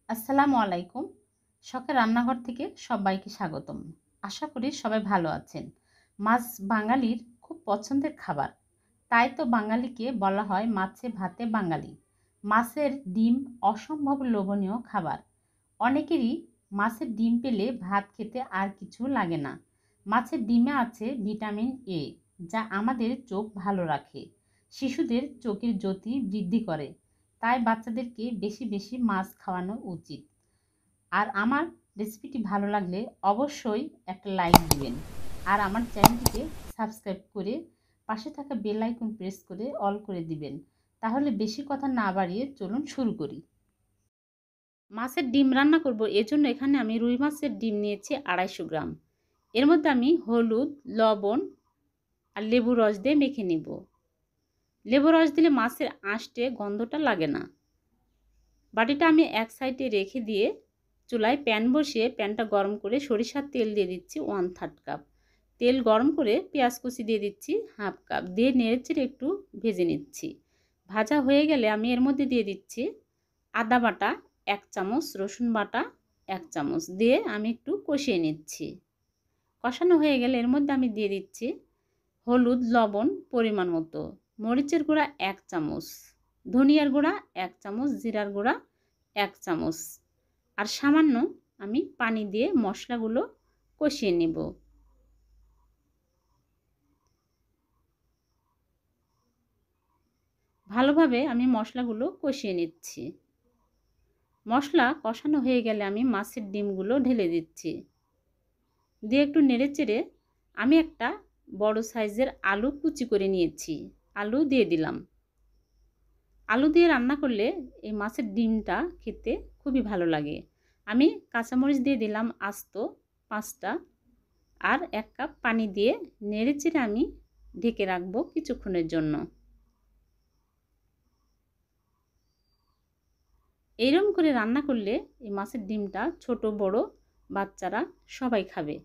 আসসালামু আলাইকুম। শখের রান্নাঘর থেকে সবাইকে স্বাগতম। আশা করি সবাই ভালো আছেন। মাছ বাঙালির খুব পছন্দের খাবার, তাই তো বাঙালিকে বলা হয় মাছে ভাতে বাঙালি। মাছের ডিম অসম্ভব লোভনীয় খাবার। অনেকেরই মাছের ডিম পেলে ভাত খেতে আর কিছু লাগে না। মাছের ডিমে আছে ভিটামিন এ, যা আমাদের চোখ ভালো রাখে, শিশুদের চোখের জ্যোতি বৃদ্ধি করে। তাই বাচ্চাদেরকে বেশি বেশি মাছ খাওয়ানো উচিত। আর আমার রেসিপিটি ভালো লাগলে অবশ্যই একটা লাইক দিবেন। আর আমার চ্যানেলটিকে সাবস্ক্রাইব করে পাশে থাকা বেল আইকন প্রেস করে অল করে দিবেন। তাহলে বেশি কথা না বাড়িয়ে চলুন শুরু করি। মাছের ডিম রান্না করব, এজন্য এখানে আমি রুই মাছের ডিম নিয়েছি 250 গ্রাম। এর মধ্যে আমি হলুদ, লবণ আর লেবু রস দিয়ে মেখে নিব। লেবু রস দিলে মাছের আঁশটে গন্ধটা লাগে না। বাটিটা আমি এক সাইডে রেখে দিয়ে চুলায় প্যান বসিয়ে প্যানটা গরম করে সরিষার তেল দিয়ে দিচ্ছি 1/3 কাপ। তেল গরম করে পেঁয়াজ কুচি দিয়ে দিচ্ছি 1/2 কাপ, দিয়ে নেড়েচেড়ে একটু ভেজে নিচ্ছি। ভাজা হয়ে গেলে আমি এর মধ্যে দিয়ে দিচ্ছি আদা বাটা 1 চামচ, রসুন বাটা 1 চামচ দিয়ে আমি একটু কষিয়ে নিচ্ছি। কষানো হয়ে গেলে এর মধ্যে আমি দিয়ে দিচ্ছি হলুদ, লবণ পরিমাণ মতো, মরিচের গুঁড়া 1 চামচ, ধনিয়ার গুঁড়া 1 চামচ, জিরার গুঁড়া 1 চামচ আর সামান্য আমি পানি দিয়ে মশলাগুলো কষিয়ে নেব। ভালোভাবে আমি মশলাগুলো কষিয়ে নিচ্ছি। মশলা কষানো হয়ে গেলে আমি মাছের ডিমগুলো ঢেলে দিচ্ছি। দিয়ে একটু নেড়েচেড়ে আমি একটা বড় সাইজের আলু কুচি করে নিয়েছি, আলু দিয়ে দিলাম। আলু দিয়ে রান্না করলে এই মাছের ডিমটা খেতে খুবই ভালো লাগে। আমি কাঁচামরিচ দিয়ে দিলাম আস্ত 5টা আর 1 কাপ পানি দিয়ে নেড়েচেড়ে আমি ঢেকে রাখবো কিছুক্ষণের জন্য। এইরকম করে রান্না করলে এই মাছের ডিমটা ছোট বড় বাচ্চারা সবাই খাবে।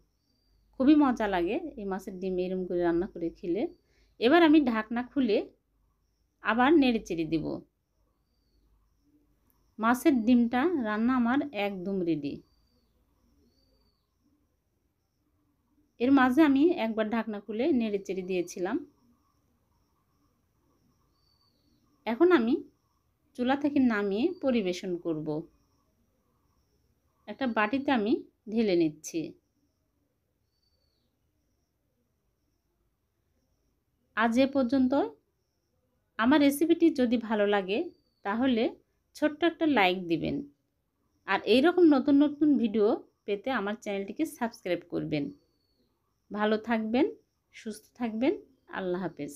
খুবই মজা লাগে এই মাছের ডিম এরকম করে রান্না করে খেলে। এবার আমি ঢাকনা খুলে আবার নেড়েচেড়ে দিব। মাছের ডিমটা রান্না আমার একদম রেডি। এর মাঝে আমি একবার ঢাকনা খুলে নেড়েচেড়ে দিয়েছিলাম। এখন আমি চুলা থেকে নামিয়ে পরিবেশন করব। একটা বাটিতে আমি ঢেলে নিচ্ছি। আজ এ পর্যন্ত। আমার রেসিপিটি যদি ভালো লাগে তাহলে ছোট্ট একটা লাইক দিবেন। আর এইরকম নতুন নতুন ভিডিও পেতে আমার চ্যানেলটিকে সাবস্ক্রাইব করবেন। ভালো থাকবেন, সুস্থ থাকবেন। আল্লাহ হাফেজ।